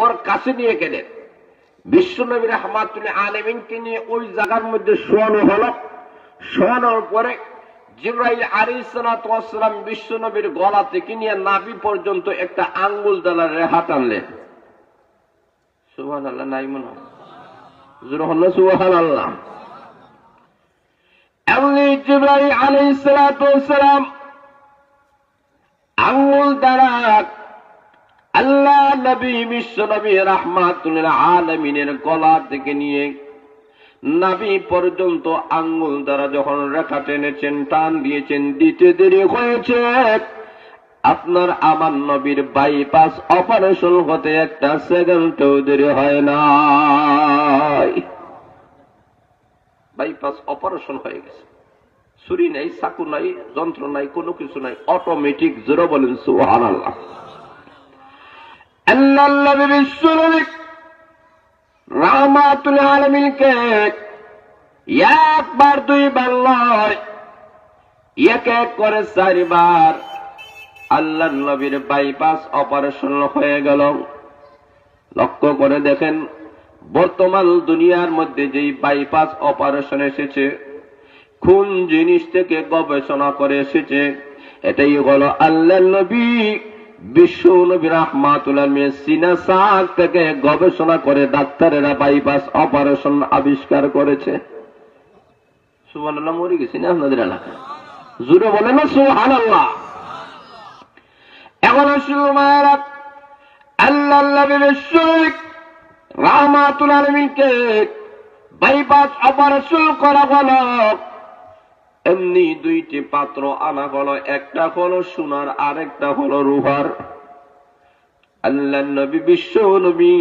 ওর কাছে নিয়ে গেলেন। বিশ্বনবী রাহমাতুল আলামিনকে নিয়ে ওই জায়গার মধ্যে শোয়ানো হলো। শোয়ানোর পরে জিবরাইল আলাইহিস সালাতু ওয়াস সালাম বিশ্বনবীর গলা থেকে নিয়ে নাভি পর্যন্ত একটা আঙ্গুল দ্বারা রেখা টানলেন। সুবহানাল্লাহ, নাই মনে হয় জোরে হলো সুবহানাল্লাহ। এমনি জিবরাইল আলাইহিস সালাতু ওয়াস সালাম আঙ্গুল দ্বারা আল্লাহ নবী বিশ্বনবী রাহমাতুল আলামিনের গলা থেকে নিয়ে নাভি পর্যন্ত আঙ্গুল দ্বারা যখন রেখা টেনেছেন, টান দিয়েছেন, দিতে দেরি হয়েছে। আপনার আমার নবীর বাইপাস অপারেশন হতে একটা সেকেন্ডও দেরি হয় না। বাইপাস অপারেশন হয়ে গেছে। ছুরি নাই, চাকু নাই, যন্ত্র নাই, কোনো কিছু নাই, অটোমেটিক। জোরে বলেন সুবহানাল্লাহ। আল্লাহ নবী বিশ্বনবী রাহমাতুল আলামিনকে একবার দুইবার নয়, এক এক করে 4 বার আল্লাহ নবীর বাইপাস অপারেশন হয়ে গেল। লক্ষ্য করে দেখেন, বর্তমান দুনিয়ার মধ্যে যেই বাইপাস অপারেশন এসেছে, কোন জিনিস থেকে গবেষণা করে এসেছে? এটাই হলো আল্লাহ নবী বিশ্ব নবী রাহমাতুল আলামিন সিনা সাক থেকে গবেষণা করে ডাক্তারেরা বাইপাস অপারেশন আবিষ্কার করেছে। সুবহানাল্লাহ। মরে গেছি না আপনাদের এলাকায়? জোরে বলেন না সুবহানাল্লাহ। এখন মায়েরা আল্লাহ নবী বিশ্ব রাহমাতুল আলামিনকে বাইপাস অপারেশন করা হলো। এমনি 2টি পাত্র আনা হলো, একটা হলো সোনার, আরেকটা হলো রূপার। আল্লাহ নবী বিশ্ব নবী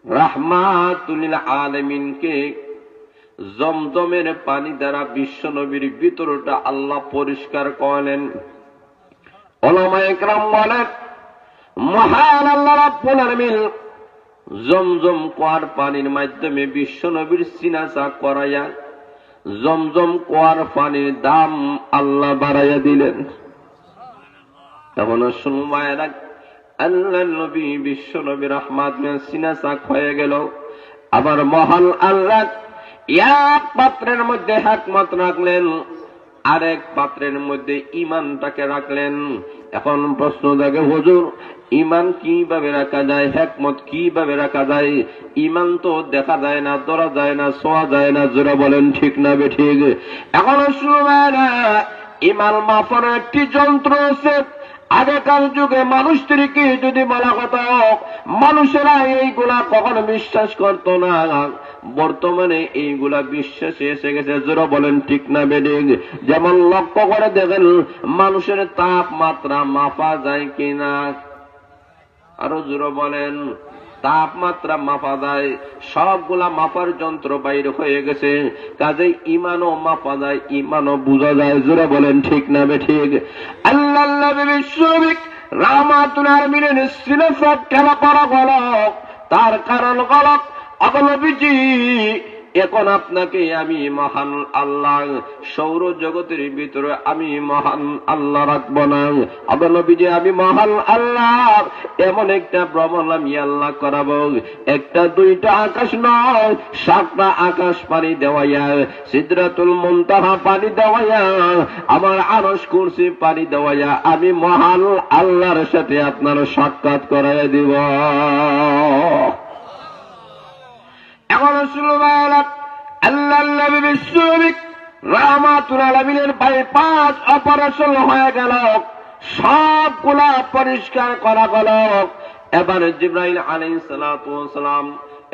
রাহমাতুল আলামিনকে জমজমের পানি দ্বারা বিশ্ব নবীর ভিতরটা আল্লাহ পরিষ্কার করলেন। উলামায়ে কেরাম বলেন, মহান আল্লাহ রাব্বুল আলামিন জমজম কুয়ার পানির মাধ্যমে বিশ্ব নবীর সিনা সাফ করাইয়া জমজম কুয়ার পানির দাম আল্লাহ বাড়াইয়া দিলেন। তখন শুনবায়রা আল্লাহ নবী বিশ্ব নবী রাহমাতুল সিনা সাফ হয়ে গেল। আবার মহান আল্লাহ এক পাত্রের মধ্যে হিকমত রাখলেন, আরেক পাত্রের মধ্যে ঈমানটাকে রাখলেন। এখন প্রশ্ন জাগে, হুজুর ঈমান কিভাবে রাখা যায়, হিকমত কিভাবে রাখা যায়? ঈমান তো দেখা যায় না, ধরা যায় না, ছোঁয়া যায় না। জোরে বলেন ঠিক না বেঠিক? এখন শুনবেন, ঈমান মাপার একটি যন্ত্র আছে। আগেকার যুগে মানুষদেরকে যদি বলা হতো, মানুষেরা এইগুলা কখনো বিশ্বাস করত না। বর্তমানে এইগুলা বিশ্বাসে এসে গেছে। জোরে বলেন ঠিক না বেঠিক? যেমন লক্ষ্য করে দেখেন, মানুষের তাপমাত্রা মাপা যায় কিনা? আরো জোরে বলেন, তাপমাত্রা মাপা যায়। সবগুলা মাপার যন্ত্র বাইরে হয়ে গেছে। কাজেই ঈমানও মাপা যায়, ঈমানও বোঝা যায়। জোরে বলেন ঠিক না বেঠিক? আল্লাহ নবী বিশ্বনবী রাহমাতুল আলামিনের সিনাফাত কেন করা হলো? তার কারণ হলো, নবীজি এখন আপনাকে আমি মহান আল্লাহ, সৌর জগতের ভিতরে আমি মহান আল্লাহ রাখবো না। আবার নবীজি আমি মহান আল্লাহ, এমন একটা ভ্রমণ আমি আল্লাহ করাবো, একটা 2টা আকাশ নয়, 7টা আকাশ পানি দেওয়াইয়া, সিদরাতুল মুনতাহা পানি দেওয়াইয়া, আমার আরশ কুরসি পানি দেওয়াইয়া আমি মহান আল্লাহর সাথে আপনার সাক্ষাৎ করাইয়া দিব। এখন আল্লাহ নবী বিশ্বনবী রাহমাতুল আলামিনের বাইপাস অপারেশন হয়ে গেল, সবগুলা পরিষ্কার করা গেল। এবার জিবরাইল আলাইহিস সালাতু ওয়াস সালাম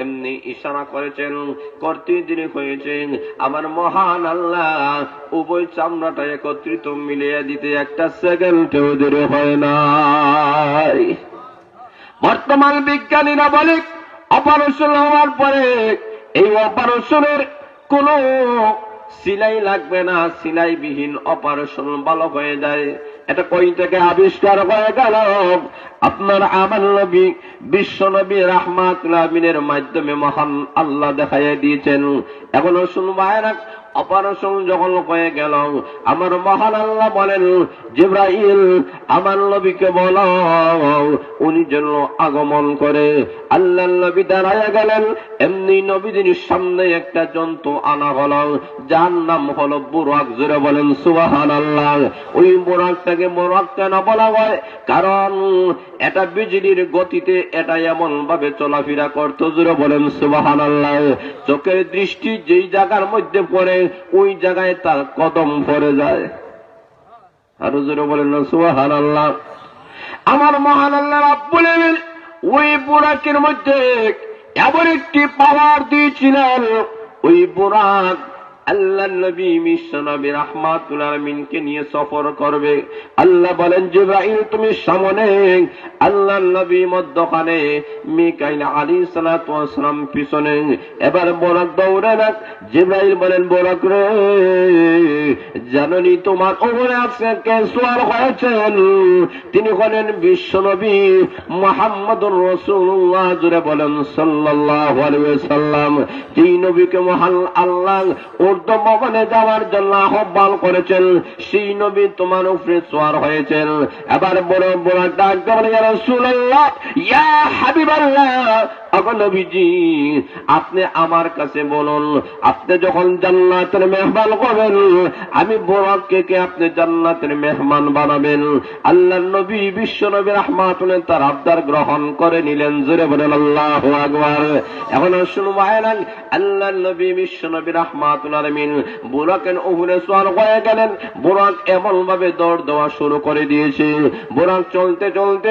এমনি ইশারা করেছেন, করতে দেরি হয়েছে। আমার মহান আল্লাহ উভয় চামড়াটা একত্রিত মিলিয়ে দিতে একটা সেকেন্ডও দেরি হয় নাই। বর্তমান বিজ্ঞানীরা বলে, অপারেশন হওয়ার পরে এই অপারেশনের কোন সিলাই লাগবে না, সিলাইবিহীন অপারেশন ভালো হয়ে যায়। এটা কই থেকে আবিষ্কার হয়ে গেল? আপনার আমার নবী বিশ্ব নবী রাহমাতুল আলামিনের মাধ্যমে মহান আল্লাহ দেখাইয়া দিয়েছেন। এখনো শুনবায় না, অপারেশন যখন হয়ে গেল, আমার মহান আল্লাহ বলেন, জিবরাইল আমার নবীকে বলো উনি যেন আগমন করে। আল্লাহ নবী দাঁড়াইয়া গেলেন। এমনি নবীদের সামনে একটা জন্তু আনা হলো, যার নাম হলো বুরাক। জোরে বলেন সুবহানাল্লাহ। ওই বুরাকটাকে বুরাক কেন বলা হয়? কারণ এটা বিজলির গতিতে এটা এমন ভাবে চলাফেরা করতো। জোরে বলেন সুবহানাল্লাহ। চোখের দৃষ্টি যেই জায়গার মধ্যে পড়ে ওই জায়গায় তার কদম পড়ে যায়। আরো জোরে বলেন না সুবহানাল্লাহ। আমার মহান আল্লাহ রাব্বুল আলামিন ওই বুরাকের মধ্যে এমন একটি পাওয়ার দিয়েছিলেন, ওই বুরাক আল্লাহ নবী বিশ্ব নবী রাহমাতুল আলামিনকে নিয়ে সফর করবে। আল্লাহ বলেন, জিবরাইল তুমি সামনে, আল্লাহ নবী মধ্যখানে, মিকাইল আলাইহিস সালাতু ওয়াস সালাম পিছনে। এবার বুরাক দৌড়ে না। জিবরাইল বলেন, বুরাক রে, জাননি তোমার উপরে আজকে সওয়ার হয়েছেন? তিনি হলেন বিশ্ব নবী মুহাম্মদুর রাসূলুল্লাহ। জোরে বলেন সাল্লাল্লাহু আলাইহি ওয়াসাল্লাম। যেই নবীকে মহান আল্লাহ ভবনে যাওয়ার জন্য আহ্বান করেছেন, সেই নবী তোমার উপরে সওয়ার হয়েছেন। এবার বড় বড় ডাক দেবেন, ইয়া রাসূলুল্লাহ, ইয়া হাবিবাল্লাহ, ওগো নবীজি আপনি আমার কাছে বলুন, আপনি যখন জান্নাতের মেহমান হবেন, আমি বুরাককে কে আপনি জান্নাতের মেহমান বানাবেন। আল্লাহর নবী বিশ্ব নবী রাহমাতুল তার আবদার গ্রহণ করে নিলেন। জোরে বলেন আল্লাহু আকবার। এখন শুনবায় না, আল্লাহর নবী বিশ্ব নবী রাহমাতুল আলামিন বুরাকের উপরে সওয়ার হয়ে গেলেন। বুরাক এমন ভাবে দৌড় দেওয়া শুরু করে দিয়েছে। বুরাক চলতে চলতে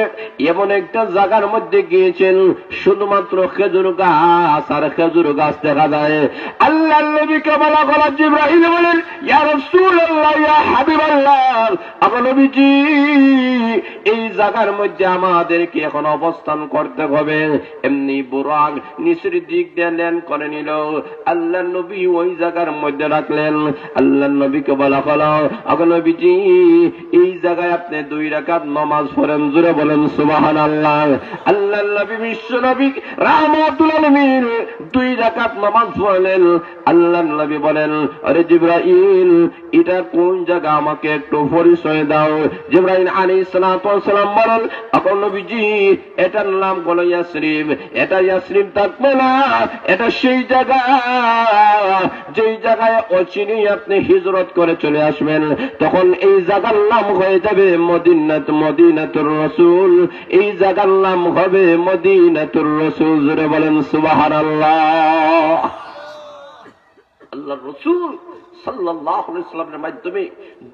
এমন একটা জায়গার মধ্যে গিয়েছেন, শুধুমাত্র খেজুর গাছ আর খেজুর গাছ দেখা যায়। আল্লাহ নবীকে বলা হলো, জিবরাইল বলেন, ইয়া রাসূলুল্লাহ, ইয়া হাবিবাল্লাহ, আমার নবীজি এই জায়গার মধ্যে আমাদেরকে এখন অবস্থান করতে হবে। এমনি বুরাক নিচের দিক দিয়ে ল্যান্ড করে নিল। আল্লাহ নবী ওই জায়গার মধ্যে রাখলেন। আল্লাহ নবীকে বলা হলো, আমার নবীজি এই জায়গায় আপনি 2 রাকাত নামাজ পড়েন। জোরে বলেন সুবহানাল্লাহ। আল্লাহ নবী বিশ্ব নবী রাহমাতুল আলামিন 2 রাকাত নামাজ পড়লেন। আল্লাহ নবী বলেন, আরে জিবরাইল এটা কোন জায়গা আমাকে একটু পরিচয় দাও। জিবরাইল আলাইহিস সালাতু ওয়াস সালাম বলেন, আমার নবীজি এটার নাম হলো ইয়াসরিব। এটা ইয়াসরিব থাকবে না, এটা সেই জায়গা যেই জায়গায় অচিনি আপনি হিজরত করে চলে আসবেন, তখন এই জায়গার নাম হয়ে যাবে মদিনাতুর রাসূল। এই জায়গার নাম হবে মদিনাতুর রাসূল। জোরে বলেন সুবহানাল্লাহ। আল্লাহর রাসূল সাল্লাল্লাহু আলাইহি ওয়াসাল্লামের মাধ্যমে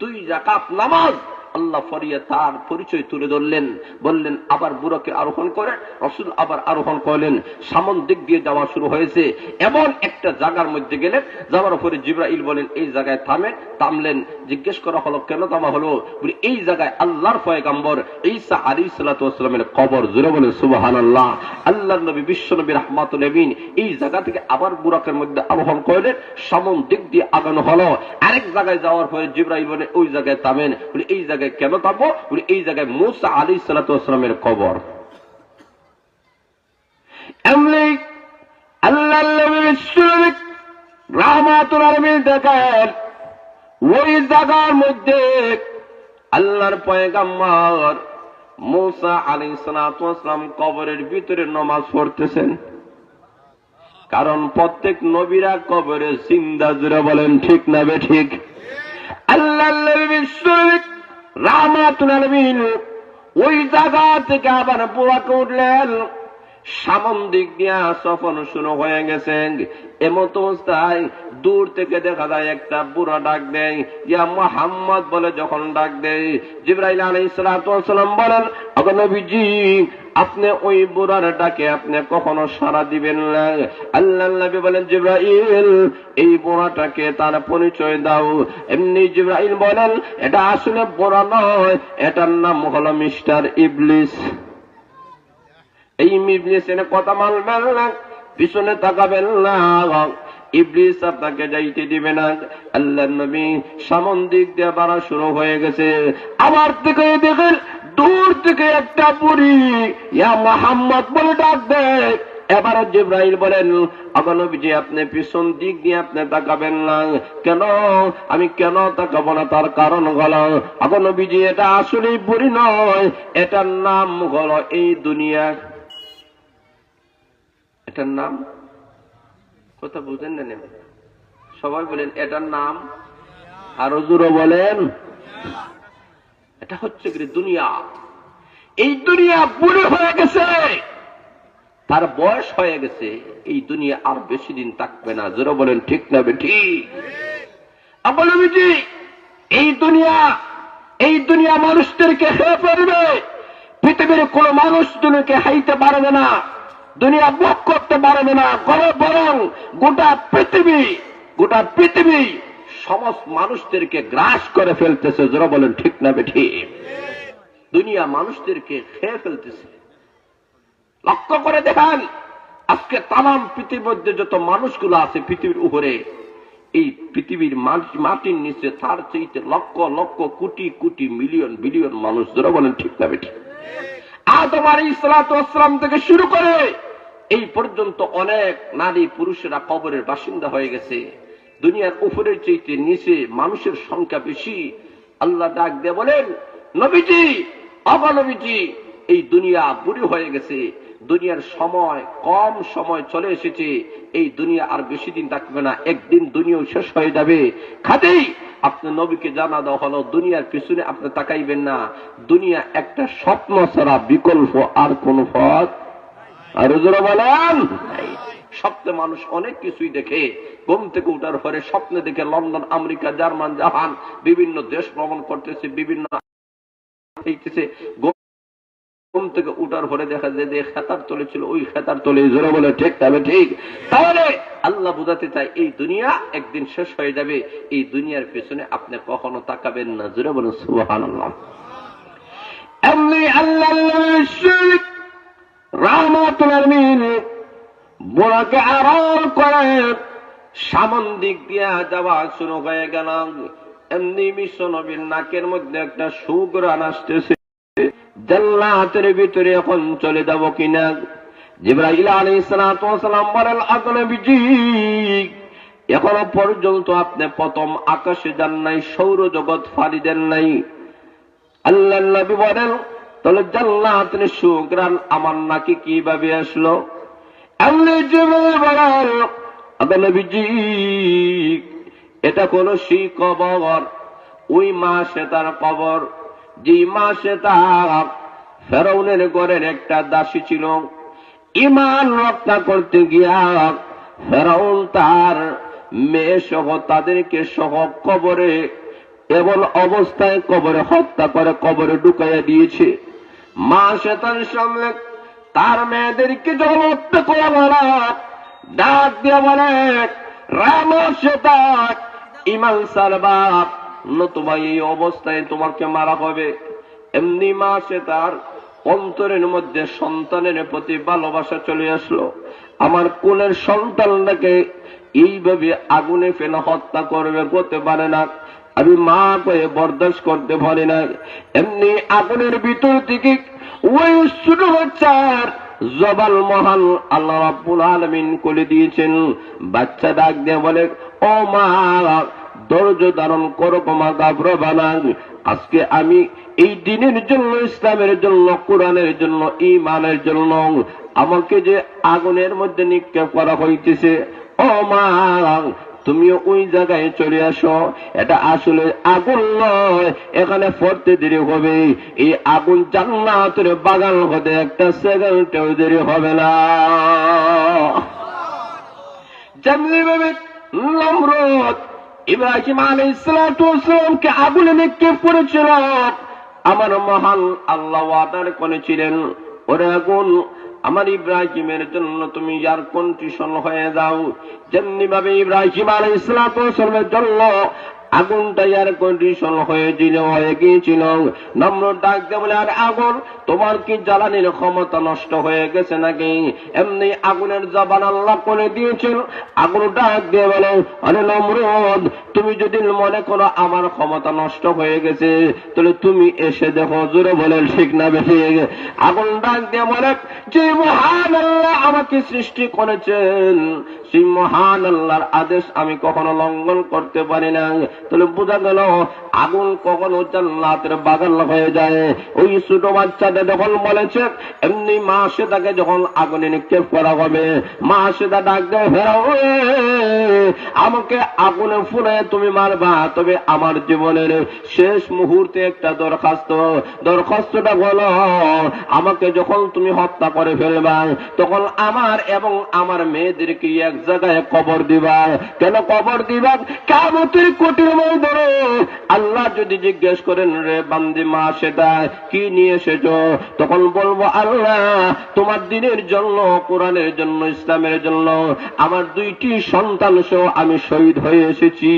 2 রাকাত নামাজ আল্লাহ ফরিয়া তার পরিচয় তুলে ধরলেন। বললেন, আবার বুরাকে আরোহণ করেন। রাসূল আবার আরোহণ করলেন। সামন দিক দিয়ে যাওয়া শুরু হয়েছে। এমন একটা জায়গার মধ্যে গেলেন, যাওয়ার পরে জিবরাইল বলেন, এই জায়গায় থামেন। থামলেন। জিজ্ঞেস করা হলো, কেন থামা হলো? বলে, এই জায়গায় আল্লাহর পয়গম্বর ঈসা আলাইহিস সালাতু ওয়াস সালামের কবর। জোরে বলেন সুবহানাল্লাহ। আল্লাহর নবী বিশ্ব নবী রাহমাতুল আলামিন এই জায়গা থেকে আবার বুরাকের মধ্যে আরোহণ করলেন। সামন দিক দিয়ে আগানো হলো। আরেক জায়গায় যাওয়ার পরে জিবরাইল বলেন, ওই জায়গায় থামেন। বলে, এই জায়গায় কেন থামবো? বলে, এই জায়গায় মূসা আলাইহিস সালাতু ওয়াস সালামের কবর। এমনি আল্লাহর নবী বিশ্ব নবী রাহমাতুল আলামিন দেখেন, ওই জায়গার মধ্যে আল্লাহর পয়গম্বর মূসা আলাইহিস সালাতু ওয়াস সালাম কবরের ভিতরে নামাজ পড়তেছেন। কারণ প্রত্যেক নবীরা কবরে জিন্দা। জোরে বলেন ঠিক না বেঠিক? আল্লাহর নবী বিশ্ব নবী রাহমাতুল আলামিন ওই জায়গা থেকে আবার বুরাকে উঠলেন। সামন দিক দিয়া সফর শুরু হয়ে গেছে। এমত অবস্থায় দূর থেকে দেখা যায় একটা বুড়া ডাক দেয়, ইয়া মুহাম্মদ বলে যখন ডাক দেয়, জিবরাইল আলাইহিস সালাতু ওয়াস সালাম বলেন, ওগো নবীজি আপনি ওই বুড়ার ডাকে আপনি কখনো সাড়া দিবেন না। আল্লাহর নবী বলেন, জিবরাইল এই বুড়াটাকে তার পরিচয় দাও। এমনি জিবরাইল বলেন, এটা আসলে বুড়া নয়, এটার নাম হলো মিস্টার ইবলিস। এই ইবলিসের কথা মানবেন না, পিছনে তাকাবেন না, ইবলিস আপনাকে যাইতে দিবে না। আল্লাহর নবী সামন দিক দিয়ে বাড়া শুরু হয়ে গেছে। আবার থেকে দেখেন দূর থেকে একটা বুড়ি ইয়া মুহাম্মদ বলে ডাক দেয়। এবার জিবরাইল বলেন, ওগো নবীজি আপনি পিছন দিক দিয়ে আপনি তাকাবেন না কেন? আমি কেন তাকাবো না? তার কারণ হলো, ওগো নবীজি এটা আসলে বুড়ি নয়, এটার নাম হলো এই দুনিয়া। এটার নাম কথা বুঝেন না? সবাই বলেন এটার নাম, আরো জোরে বলেন। এটা হচ্ছে কি দুনিয়া। এই দুনিয়া বুড়ি হয়ে গেছে, তার বয়স হয়ে গেছে, এই দুনিয়া আর বেশি দিন থাকবে না। জোরে বলেন ঠিক না ঠিক? বলবি এই দুনিয়া মানুষদেরকে খেয়ে ফেলবে। পৃথিবীর কোন মানুষ দুনিয়াকে হাইতে পারবে না, দুনিয়া ভোগ করতে পারবে না। বরং গোটা পৃথিবী সমস্ত মানুষদেরকে গ্রাস করে ফেলতেছে। জোরে বলেন ঠিক না ঠিক? দুনিয়া মানুষদেরকে খেয়ে ফেলতেছে। লক্ষ্য করে দেখেন, আজকে তাম পৃথিবীর মধ্যে যত মানুষগুলো আছে পৃথিবীর উপরে, এই পৃথিবীর মাটির নিচে তার চাইতে লক্ষ লক্ষ কোটি কোটি মিলিয়ন বিলিয়ন মানুষ। যারা বলেন ঠিক না ঠিক? আদম আলাইহিস সালাতু ওয়াস সালাম থেকে শুরু করে এই পর্যন্ত অনেক নারী পুরুষেরা কবরের বাসিন্দা হয়ে গেছে। দুনিয়ার উপরের চাইতে নিচে মানুষের সংখ্যা বেশি। আল্লাহ ডাক দিয়ে বলেন, নবীজি অবনবীজি এই দুনিয়া বুড়ি হয়ে গেছে, দুনিয়ার সময় কম সময় চলে এসেছে, এই দুনিয়া আর বেশি দিন থাকবে না, একদিন দুনিয়াও শেষ হয়ে যাবে। খাতেই আপনি নবীকে জানা দেওয়া হলো দুনিয়ার পিছনে আপনি তাকাইবেন না, দুনিয়া একটা স্বপ্ন ছাড়া বিকল্প আর কোন পথ। আর যারা বলেন স্বপ্নে মানুষ অনেক কিছুই দেখে, ঘুম থেকে উঠার পরে স্বপ্নে দেখে লন্ডন, আমেরিকা, জার্মান, জাপান বিভিন্ন দেশ ভ্রমণ করতেছে, বিভিন্ন ঘুম থেকে উঠার পরে দেখা যায় যে খেতার তলে ছিল, ওই খেতার তলে। জোরে বলে ঠিক তবে ঠিক? তাহলে আল্লাহ বুঝাতে চাই এই দুনিয়া একদিন শেষ হয়ে যাবে, এই দুনিয়ার পেছনে আপনি কখনো তাকাবেন না। জোরে বলে সুবহানাল্লাহ। এমনি আল্লাহ রাহমাতুল আলামিন বোরাকে আড়াল করে সামন দিক দিয়া যাওয়া শুরু হয়ে গেল। এমনি বিশ্ব নবীর নাকের মধ্যে একটা সুঘ্রাণ আসতেছে, জান্নাতের ভিতরে এখন চলে যাব কিনা। জিবরাইল আলাইহিস সালাতু ওয়াস সালাম বলেন, নবীজি এখনো পর্যন্ত আপনি প্রথম আকাশে যান নাই, সৌরজগৎ ফাড়ি দেন নাই। আল্লাহর নবী বলেন, তাহলে জান্নাতের সুঘ্রাণ আমার নাকে কিভাবে আসলো? আল্লাহ জিবরাইল বলেন, নবীজি এটা কোন সেই কবর, ওই মাসে তার কবর, যে মাসে তার ফেরাউনের ঘরের একটা দাসী ছিল। ঈমান রক্ষা করতে গিয়া ফেরাউন তার মেয়ে সহ তাদেরকে সহ কবরে এমন অবস্থায় কবরে হত্যা করে কবরে ঢুকাইয়া দিয়েছে। মা শয়তান সামনে তার মেয়েদেরকে যখন হত্যা করে বলা, ডাক দিয়ে বলে, রামা শয়তান ঈমান সারবা, নতুবা এই অবস্থায় তোমাকে মারা হবে। এমনি মাসে তার অন্তরের মধ্যে সন্তানের প্রতি ভালোবাসা চলে আসলো। আমার কোলের সন্তানটাকে এইভাবে আগুনে ফেলে হত্যা করবে, করতে পারে না, আমি মা কয়ে বরদাস্ত করতে পারি না। এমনি আগুনের ভিতর থেকে ওই ছোট বাচ্চার জবাল মহান আল্লাহ রাব্বুল আলামিন করে দিয়েছেন। বাচ্চা ডাক দিয়ে বলে, ও মা ধৈর্য ধারণ করো, মা ঘাবড়াবা না। আজকে আমি এই দিনের জন্য, ইসলামের জন্য, কোরআনের জন্য, ঈমানের জন্য আমাকে যে আগুনের মধ্যে নিক্ষেপ করা হইতেছে, ও মা তুমিও ওই জায়গায় চলে আসো। এটা আসলে আগুন নয়, এখানে পড়তে দেরি হবে। এই আগুন জান্নাতের বাগান হতে একটা সেকেন্ডেও দেরি হবে না। যেমনি ভাবে নমরুদ ইব্রাহিম আলাইহিস সালাতু ওয়াস সালামকে আগুনে নিক্ষেপ করেছিল, আমার মহান আল্লাহ ওয়াদার করেছিলেন, ওরে আগুন আমার ইব্রাহিমের জন্য তুমি এয়ার কন্ডিশন হয়ে যাও। যেমনি ভাবে ইব্রাহিম আলাইহিস সালাতু ওয়াস সালামের জন্য আগুনটা এয়ার কন্ডিশন হয়ে গিয়েছিল। নমরুদ ডাক দিয়ে বলে, আর আগুন তোমার কি জ্বালানির ক্ষমতা নষ্ট হয়ে গেছে নাকি? এমনি আগুনের জবান আল্লাহ করে দিয়েছিল। আগুন ডাক দিয়ে বলে, আরে নমরুদ, তুমি যদি মনে করো আমার ক্ষমতা নষ্ট হয়ে গেছে তাহলে তুমি এসে দেখো। জোরে বলেন ঠিক না বেশি? আগুন ডাক দিয়ে বলে, যে মহান আল্লাহ আমাকে সৃষ্টি করেছেন সেই মহান আল্লাহর আদেশ আমি কখনো লঙ্ঘন করতে পারি না। তাহলে বোঝা গেল আগুন কখনো জান্নাতের বাগান হয়ে যায়। ওই ছোট বাচ্চাদের যখন বলেছে এমনি মা সেটাকে যখন আগুনে নিক্ষেপ করা হবে, মা সেটা ডাক দেয়, ফেরাও আমাকে আগুনে ফুলে তুমি মারবা, তবে আমার জীবনের শেষ মুহূর্তে একটা দরখাস্তটা বলো, আমাকে যখন তুমি হত্যা করে ফেলবা তখন আমার এবং আমার মেয়েদেরকে এক জায়গায় কবর দিবা। কেন কবর দিবা? কিয়ামতের কঠিন ময়দানে আল্লাহ যদি জিজ্ঞেস করেন, রে বান্দি মা সেটা কি নিয়ে এসেছো, তখন বলবো, আল্লাহ তোমার দিনের জন্য, কোরআনের জন্য, ইসলামের জন্য আমার 2টি সন্তান সহ আমি শহীদ হয়ে এসেছি।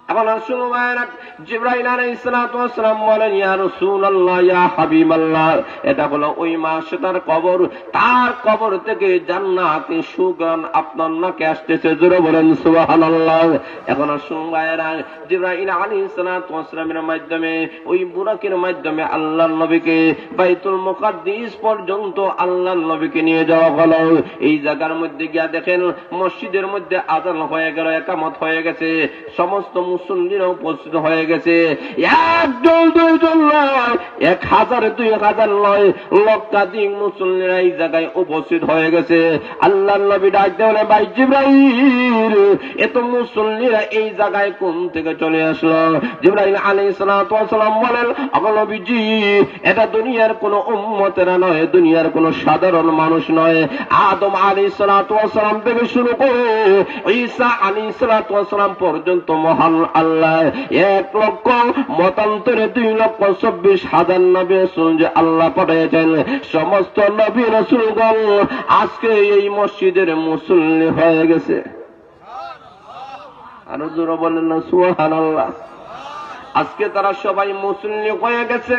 এখন শুনো ভাইরা, জিবরাইল আলাইহিস সালাতু ওয়াস সালাম বলেন, ইয়া রাসূলুল্লাহ, ইয়া হাবিবাল্লাহ, এটা হলো ওই মা সেটার কবর। তার কবর থেকে জান্নাতি সুগন্ধ আপনার নাকে আসতেছে। জোরে বলেন সুবহানাল্লাহ। এখন শুনো ভাইরা, জিবরাইল আলাইহিস সালাতু ওয়াস সালামের মাধ্যমে, ওই বুরাকের মাধ্যমে আল্লাহর নবীকে বাইতুল মুকাদ্দিস পর্যন্ত আল্লাহর নবীকে নিয়ে যাওয়া হলো। এই জায়গার মধ্যে গিয়া দেখেন মসজিদের মধ্যে আযান হয়ে গেল, ইকামত হয়ে গেছে, সমস্ত মুসল্লিরা উপস্থিত হয়ে গেছে। একজন দুইজন নয়, 1000-2000 নয়, লক্ষাধিক মুসল্লিরা এই জায়গায় উপস্থিত হয়ে গেছে। আল্লাহর নবী ডাক দিয়ে বলে, ভাই জিবরাইল, এত মুসল্লিরা এই জায়গায় কোন থেকে চলে আসলো? জিবরাইল আলাইহিস সালাতু ওয়াস সালাম বলেন, আমার নবীজি, এটা দুনিয়ার কোন উম্মতেরা নয়, দুনিয়ার কোন সাধারণ মানুষ নয়। আদম আলাইহিস সালাতু ওয়াস সালাম থেকে শুরু করে ঈসা আলাইহিস সালাতু ওয়াস সালাম পর্যন্ত মহান আল্লাহ 1 লক্ষ মতান্তরে 2,24,000 নবী রাসূল যে আল্লাহ পাঠিয়েছেন, সমস্ত নবী রাসূলগণ আজকে এই মসজিদের মুসল্লি হয়ে গেছে। আরো জোরে বলেন না সুবহানাল্লাহ। আজকে তারা সবাই মুসল্লি হয়ে গেছে।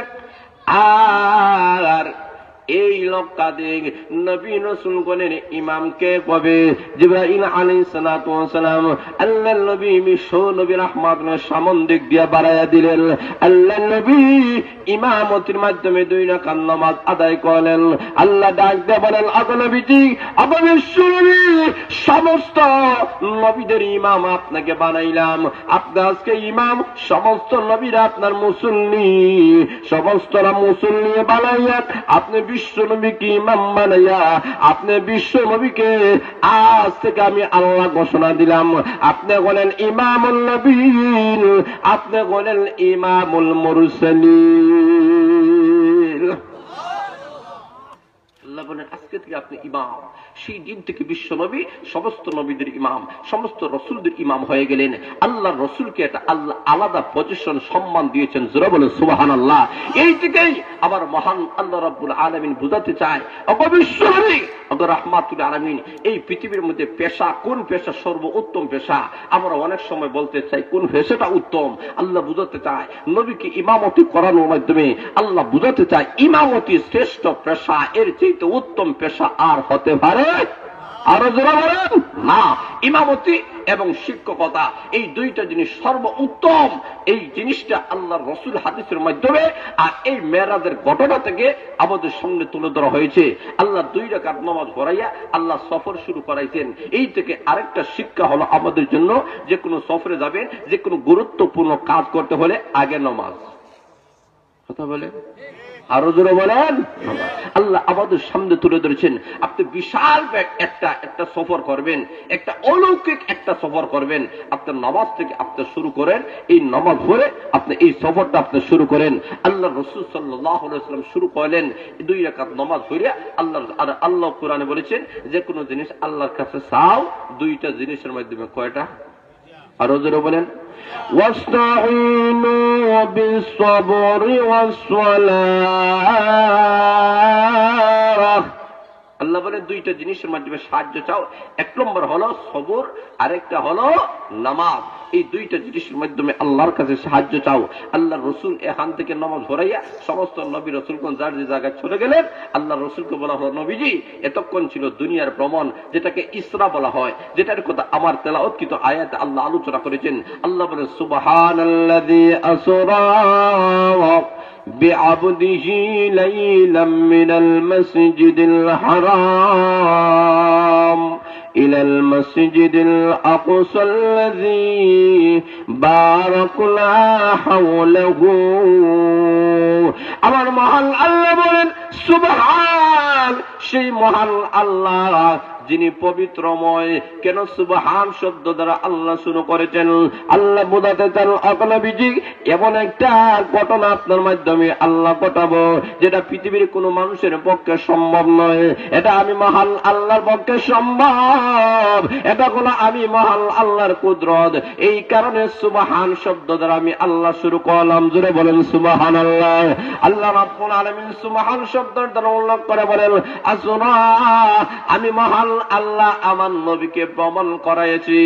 আর এই লক্ষাধিক নবী রাসূলগণের ইমামকে কবে? জিবরাইল আলাইহিস সালাতু ওয়াস সালাম আল্লাহর নবী বিশ্ব নবী রাহমাতের সামনে দিয়ে বাড়ায়া দিলেন। আল্লাহর নবী ইমামতির মাধ্যমে 2 রাকাত নামাজ আদায় করলেন। আল্লাহ ডাক দিয়ে বলেন, আগে নবীজি, আগে বিশ্ব নবী, সমস্ত নবীদের ইমাম আপনাকে বানাইলাম, আপনি আজকে ইমাম, সমস্ত নবীরা আপনার মুসল্লি, সমস্তরা মুসল্লি বানাইয়া আপনি বিশ্ব নবীকে ইমাম বানাইয়া আপনি বিশ্ব নবীকে আজ থেকে আমি আল্লাহ ঘোষণা দিলাম, আপনি বলেন ইমামুল নবীন, আপনি বলেন ইমামুল মুরসালিন। আল্লাহ বলেন, আজকে থেকে আপনি ইমাম। সেই দিন থেকে বিশ্ব নবী সমস্ত নবীদের ইমাম, সমস্ত রসুলদের ইমাম হয়ে গেলেন। আল্লাহ রসুলকে একটা আল্লাহ আলাদা পজিশন, সম্মান দিয়েছেন। জোরে বলেন সুবহানাল্লাহ। এই থেকেই আবার মহান আল্লাহ রাব্বুল আলামিন বুঝাতে চায়, বিশ্ব নবী রাহমাতুল আলামিন, এই পৃথিবীর মধ্যে পেশা, কোন পেশা সর্বোত্তম পেশা? আমরা অনেক সময় বলতে চাই কোন পেশাটা উত্তম। আল্লাহ বুঝাতে চায়, নবীকে ইমামতি করানোর মাধ্যমে আল্লাহ বুঝাতে চায় ইমামতি শ্রেষ্ঠ পেশা, এর চেয়ে উত্তম পেশা আর হতে পারে? আরো জোরে বলেন না। ইমামতি এবং শিক্ষকতা, এই 2টা জিনিস সর্বোত্তম। এই জিনিসটা আল্লাহর রাসূল হাদিসের মাধ্যমে আর এই মেরাজের ঘটনা থেকে আমাদের সামনে তুলে ধরা হয়েছে। আল্লাহ 2 রাকাত নামাজ পড়াইয়া আল্লাহ সফর শুরু করাইছেন। এই থেকে আরেকটা শিক্ষা হলো আমাদের জন্য, যে কোনো সফরে যাবেন, যে কোনো গুরুত্বপূর্ণ কাজ করতে হলে আগে নামাজ। কথা বলে আরো জোরে বলেন। আল্লাহ আমাদের সামনে তুলে ধরেছেন, আপনি বিশাল একটা সফর করবেন, একটা অলৌকিক একটা সফর করবেন, আপনার নামাজ থেকে আপনি শুরু করেন। এই নামাজ পড়ে আপনি এই সফরটা আপনি শুরু করেন। আল্লাহ রাসূল সাল্লাল্লাহু আলাইহি ওয়াসাল্লাম শুরু করলেন 2 রাকাত নামাজ পড়ে। আল্লাহ কোরআনে বলেছেন, যে কোনো জিনিস আল্লাহর কাছে চাও, 2টা জিনিসের মাধ্যমে। কয়টা? আরো জোরে বলেন। واستعينوا بالصبر والصلاة। আল্লাহ বলে দুইটা জিনিসের মাধ্যমে সাহায্য চাও, এক নম্বর হলো সবর, আরেকটা হলো নামাজ। এই দুইটা জিনিসের মাধ্যমে আল্লাহর কাছে সাহায্য চাও। আল্লাহ রসুল এখান থেকে নামাজ ভরাইয়া সমস্ত নবী রসুলগণ যার যে জায়গায় চলে গেলেন, আল্লাহ রসুলকে বলা হলো, নবীজি এতক্ষণ ছিল দুনিয়ার ভ্রমণ, যেটাকে ইসরা বলা হয়, যেটার কথা আমার তেলাওয়াতকৃত আয়াতে আল্লাহ আলোচনা করেছেন। আল্লাহ বলেন সুবহানাল্লাযী আসরা بعبده ليلا من المسجد الحرام إلى المسجد الأقصى الذي باركنا حوله আমার মহান আল্লাহ বলেন সুবহান, সেই মহান আল্লাহ যিনি পবিত্রময়। কেন সুবহান শব্দ দ্বারা আল্লাহ শুরু করেছেন? আল্লাহ বোঝাতে চান নবীজি এমন একটা ঘটনা আপনার মাধ্যমে আল্লাহ ঘটাবো যেটা পৃথিবীর কোন মানুষের পক্ষে সম্ভব নয়, এটা আমি মহান আল্লাহর পক্ষে সম্ভব, এটা হলো আমি মহান আল্লাহর কুদরত। এই কারণে সুবহান শব্দ দ্বারা আমি আল্লাহ শুরু করলাম। জোরে বলেন সুবহানাল্লাহ। আল্লাহ রাব্বুল আলামিন সুবহান শব্দের দ্বারা উল্লেখ করে বলেন আসরা, আমি মহান আল্লাহ আমার নবীকে ভ্রমণ করাইছি।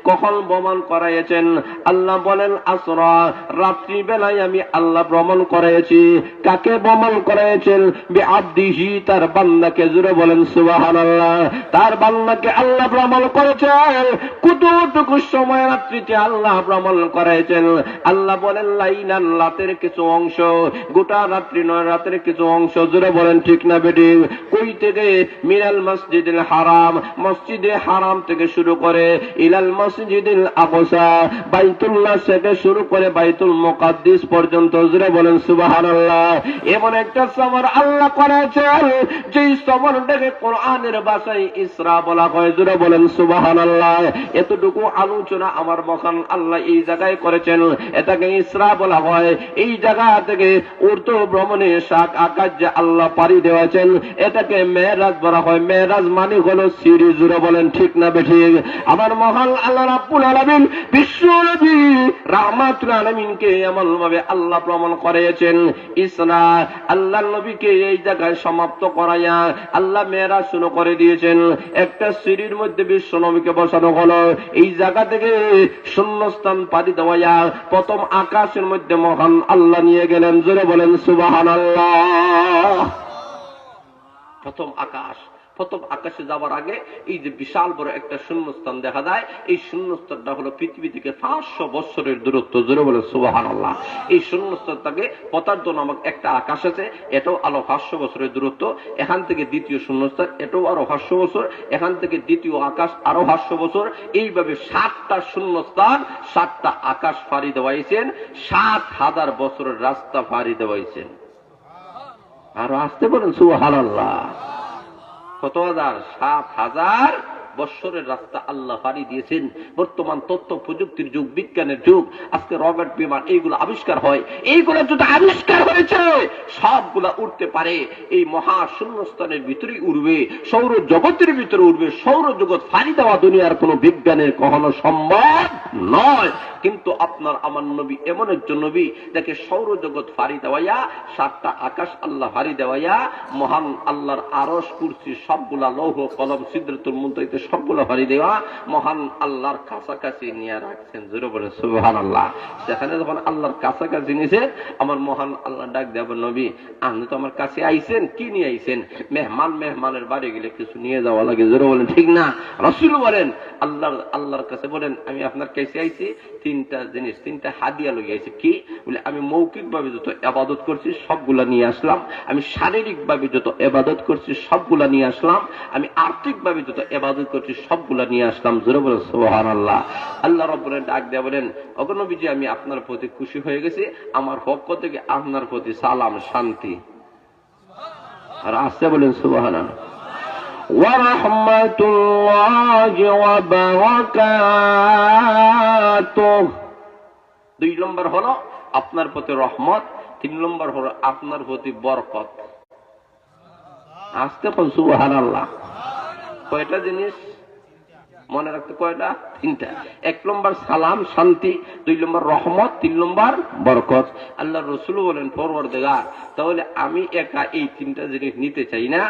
কখন ভ্রমণ করাইছেন? আল্লাহ বলেন আসরা, রাত্রি বেলায় আমি আল্লাহ ভ্রমণ করাইছি। কাকে ভ্রমণ করাইছেন? বিআবদিহি, তার বান্দাকে। জোরে বলেন সুবহানাল্লাহ। তার বান্দাকে আল্লাহ ভ্রমণ করেছেন। কতটুকু সময় রাত্রিতে আল্লাহ ভ্রমণ করাইছেন? আল্লাহ বলেন লাইলান, রাতের কিছু অংশ, গোটা রাত্রি নয়, রাতের কিছু অংশ। জোরে বলেন ঠিক না বেটি? কই থেকে? মিনাল মসজিদুল হারাম, মসজিদে হারাম থেকে শুরু করে ইলাল মসজিদুল আকসা, বাইতুল্লাহ থেকে শুরু করে বাইতুল মুকাদ্দিস পর্যন্ত। জোরে বলেন সুবহানাল্লাহ। এমন একটা সফর আল্লাহ করেছেন যেই সফরটাকে কোরআনের ভাষায় ইসরা বলা হয়। জোরে বলেন সুবহানাল্লাহ। এতটুকু আলোচনা আমার মহান আল্লাহ এই জায়গায় করেছেন, এটাকে ইসরা বলা হয়। এই জায়গা থেকে ঊর্ধ্ব ভ্রমণে সাত আকাশ যে আল্লাহ পাড়ি দেওয়াছেন, এটাকে মেরাজ বলা হয়। মেরাজ মানে হলো সিঁড়ি। জোরে বলেন ঠিক না বেঠিক? আমার মহান আল্লাহ রাব্বুল আলামিন বিশ্ব নবী রাহমাতুল আলামিনকে এমন ভাবে আল্লাহ ভ্রমণ করেছেন। ইসরা আল্লাহ নবীকে এই জায়গায় সমাপ্ত করাইয়া আল্লাহ মেরাজ শুরু করে দিয়েছেন। একটা সিঁড়ির মধ্যে বিশ্ব নবীকে বসানো হলো। এই জায়গা থেকে শূন্যস্থান পাড়ি দেওয়াইয়া প্রথম আকাশের মধ্যে মহান আল্লাহ নিয়ে গেলেন। জোরে বলেন সুবহানাল্লাহ। প্রথম আকাশ, প্রথম আকাশে যাওয়ার আগে এই যে বিশাল বড় একটা শূন্যস্থান দেখা যায়, এই শূন্যস্থানটা হলো পৃথিবী থেকে 500 বছরের দূরত্ব। জোরে বলে সুবহানাল্লাহ। এই শূন্যস্থান থেকে পদার্থ নামক একটা আকাশ আছে, এটাও আরো 500 বছরের দূরত্ব। এখান থেকে দ্বিতীয় শূন্যস্থান, এটাও আরো 500 বছর। এখান থেকে দ্বিতীয় আকাশ আরো 500 বছর। এইভাবে 7টা শূন্যস্থান, 7টা আকাশ ফাড়ি দেওয়াইছেন। 7,000 বছরের রাস্তা ফাড়ি দেওয়াইছেন। আরো আসতে বলেন সুবহানাল্লাহ। কত হাজার? 7,000 বৎসরের রাস্তা আল্লাহ ফাড়ি দিয়েছেন। বর্তমান তথ্য প্রযুক্তির যুগ, বিজ্ঞানের যুগ। আজকে রকেট বিমান এইগুলো আবিষ্কার হয়। এইগুলো যদি আবিষ্কার হয়েছে, সবগুলা উঠতে পারে। এই মহা শূন্যস্থানের ভিতরেই উড়বে, সৌর জগতের ভিতরে উড়বে। সৌরজগৎ ফাড়ি দেওয়া দুনিয়ার কোন বিজ্ঞানের কখনো সম্ভব নয়। কিন্তু আপনার আমার নবী এমন একজন নবী, যাকে সৌরজগৎ ফাড়ি দেওয়াইয়া 7টা আকাশ আল্লাহ ফাড়ি দেওয়াইয়া মহান আল্লাহর আরশ, কুরসি, সবগুলা লৌহ কলম, সিদরাতুল মুনতাহাতে সবগুলা ফাড়ি দেওয়া মহান আল্লাহর কাছাকাছি নিয়ে রাখছেন। জোরে বলে সুবহানাল্লাহ। সেখানে যখন আল্লাহর কাছাকাছি নিয়েছেন, আমার মহান আল্লাহ ডাক দেব, নবী আপনি তো আমার কাছে আইছেন, কি নিয়ে আইছেন? মেহমানের বাড়ি গেলে কিছু নিয়ে যাওয়া লাগে। জোরে বলেন ঠিক না? রাসূল বলেন আল্লাহর কাছে বলেন আমি আপনার কাছে আইছি 3টা জিনিস, 3টা হাদিয়া লইয়া আইছি। কি বলে? আমি মৌখিক ভাবে যত ইবাদত করছি সবগুলা নিয়ে আসলাম, আমি শারীরিক ভাবে যত ইবাদত করছি সবগুলা নিয়ে আসলাম, আমি আর্থিক ভাবে যত ইবাদত করছি সবগুলা নিয়ে আসলাম। জোরে বলেন সুবহানাল্লাহ। আল্লাহ রাব্বুল আলামিন ডাক দেয়া বলেন, ওগো নবীজি আমি আপনার প্রতি খুশি হয়ে গেছি, আমার পক্ষ থেকে আপনার প্রতি সালাম, শান্তি। আর আসতে বলেন সুবহানাল্লাহ। ওয়া রাহমাতুল্লাহি ওয়া বারাকাতুহু। 2 নম্বর হলো আপনার প্রতি রহমত, 3 নম্বর হলো আপনার প্রতি বরকত। আসতে বলেন সুবহানাল্লাহ। কয়টা জিনিস? মনে রাখতে কয়টা? তিনটা। 1 নম্বর সালাম শান্তি, 2 নম্বর রহমত, 3 নম্বর বরকত। আল্লাহ রসুল বলেন পরওয়ারদিগার তাহলে আমি একা এই 3টা জিনিস নিতে চাই না,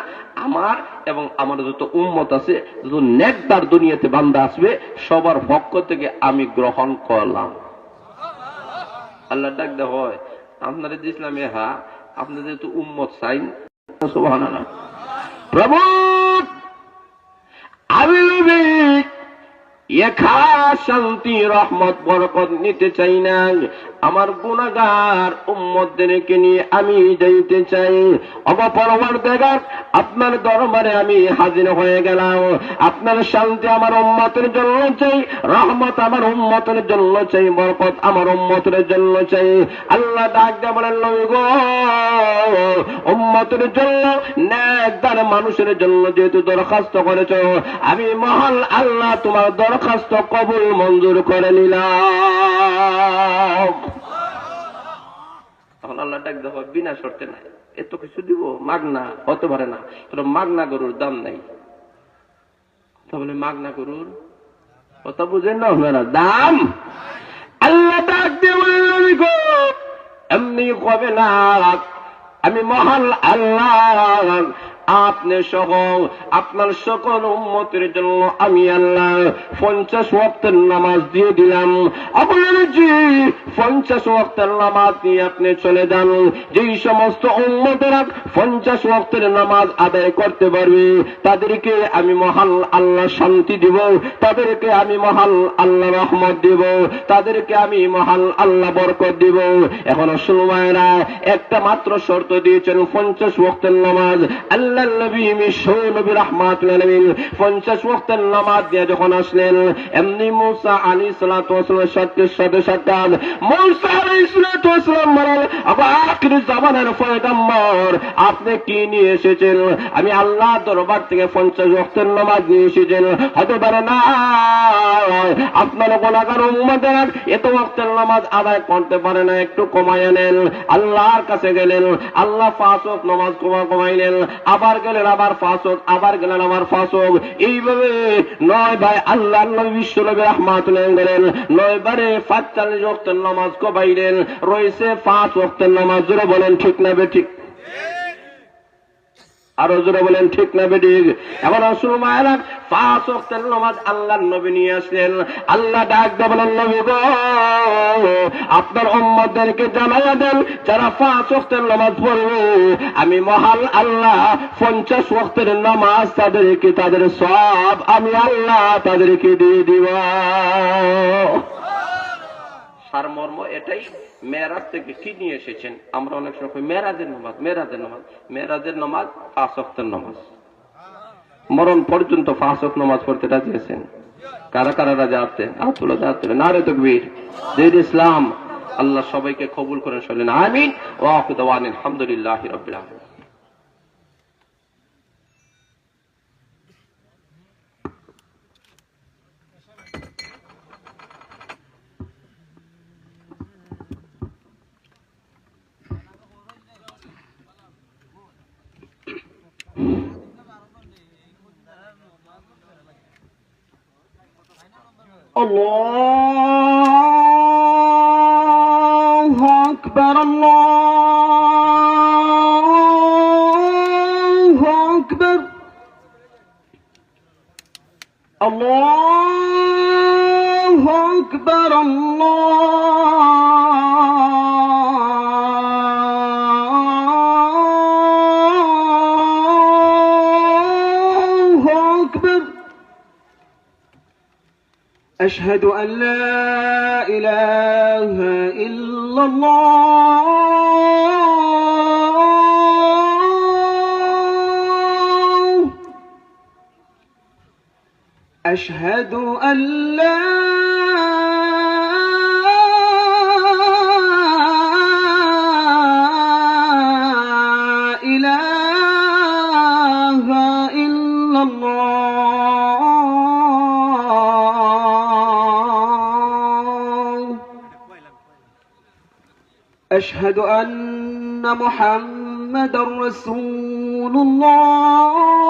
আমার এবং আমার যত উম্মত আছে, যত নেকদার দুনিয়াতে বান্দা আসবে সবার পক্ষ থেকে আমি গ্রহণ করলাম। আল্লাহ ডাক দেওয়া হয় আপনারা যে ইসলামে আপনাদের যেহেতু উম্মত চাইন, সুবহানাল্লাহ, প্রভু আমি একা শান্তি রহমত বরকত নিতে চাই না, আমার গুনাহগার উম্মতদেরকে নিয়ে আমি যাইতে চাই। পরওয়ারদিগার আপনার দরবারে আমি হাজির হয়ে গেলাম, আপনার শান্তি আমার উম্মতের জন্য চাই, রহমত আমার উম্মতের জন্য চাই, বরকত আমার উম্মতের জন্য চাই। আল্লাহ ডাক দিয়ে বলেন নবী গো, উম্মতের জন্য নেকদার মানুষের জন্য যেহেতু দরখাস্ত করেছ, আমি মহান আল্লাহ তোমার দরখাস্ত কবুল মঞ্জুর করে নিলাম। তখন আল্লাহ ডাক দেওয়া বিনা শর্তে নাই, এত কিছু দিব মাগনা হতে পারে না, মাগনা গরুর দাম নাই। বলে মাগনা গরুর কথা বুঝেন না আপনারা, দাম আল্লাহ ডাক দিয়ে বললেন গো এমনি কবে না, আমি মহান আল্লাহ আপনি সহ আপনার সকল উম্মতের জন্য আমি আল্লাহ 50 ওয়াক্তের নামাজ দিয়ে দিলাম। আপনার জি 50 ওয়াক্তের নামাজ দিয়ে আপনি চলে যান। যেই সমস্ত উম্মতেরা 50 ওয়াক্তের নামাজ আদায় করতে পারবে তাদেরকে আমি মহান আল্লাহ শান্তি দিব, তাদেরকে আমি মহান আল্লাহ রহমত দিব, তাদেরকে আমি মহান আল্লাহ বরকত দিব। এখন শুনুমায়েরা একটা মাত্র শর্ত দিয়েছেন 50 ওয়াক্তের নামাজ। আল্লাহ নবী নবী রাহমাতুল আলামিন 50 ওয়াক্তের নামাজ দিয়ে যখন আসলেন, এমনি মুসা আলাইহিস সালাতু ওয়াসালামের সাথে সাথে মুসা আলাইহিস সালাতু ওয়াসালাম বলেন আখির জামানের পয়গম্বর আপনি কি নিয়ে এসেছেন? আমি আল্লাহ দরবার থেকে 50 ওয়াক্তের নামাজ নিয়ে এসেছেন। হতে পারে না আপনার গুনাহগার উম্মতেরা এত ওয়াক্তের নামাজ আদায় করতে পারে না, একটু কমায় নেন। আল্লাহর কাছে গেলেন, আল্লাহ 5 ওয়াক্ত নামাজ কমাইলেন, আবার গেলেন আবার 5 ওয়াক্ত, আবার গেলেন আবার 5 ওয়াক্ত। এইভাবে 9 ভাই আল্লাহর নবী বিশ্ব নবী রাহমাতুল্লাহ গেলেন 9 বারে 45 ওয়াক্তের নামাজ কমাইলেন, রয়েছে 5 ওয়াক্তের নামাজ। জোরে বলেন ঠিক না বেঠিক? আরো জোরে বলেন ঠিক না বেঠিক? এখন আসুন মায়েরা 5 ওয়াক্তের নামাজ আল্লাহর নবী নিয়ে আসলেন। আল্লাহ ডাক দিয়ে বলেন নবী গো আপনার উম্মতদেরকে জানাইয়া দেন যারা 5 ওয়াক্তের নামাজ পড়বে আমি মহান আল্লাহ 50 ওয়াক্তের নামাজ তাদেরকে তাদের সওয়াব আমি আল্লাহ তাদেরকে দিয়ে দিব। সারমর্ম এটাই। মেরাজ থেকে কি নিয়ে এসেছেন? আমরা অনেক সময় মেরাজের নামাজ 5 ওয়াক্তের নামাজ, মরণ পর্যন্ত 5 ওয়াক্ত নামাজ পড়তে রাজি আছেন? কারা কারা রাজি আছেন? আতুল্লাহ আতুল্লাহ নারে তাকবীর, দিন ইসলাম। আল্লাহ সবাইকে কবুল করেন, বলেন আমিন। ওয়া আখিরু দাওয়ানা আলহামদুলিল্লাহি রাব্বিল আলামিন। আল্লাহু আকবার, আল্লাহু আকবার, আল্লাহু আকবার, আল্লাহু আকবার। أشهد أن لا إله إلا الله، أشهد أن لا إله إلا الله، أشهد أن محمد رسول الله.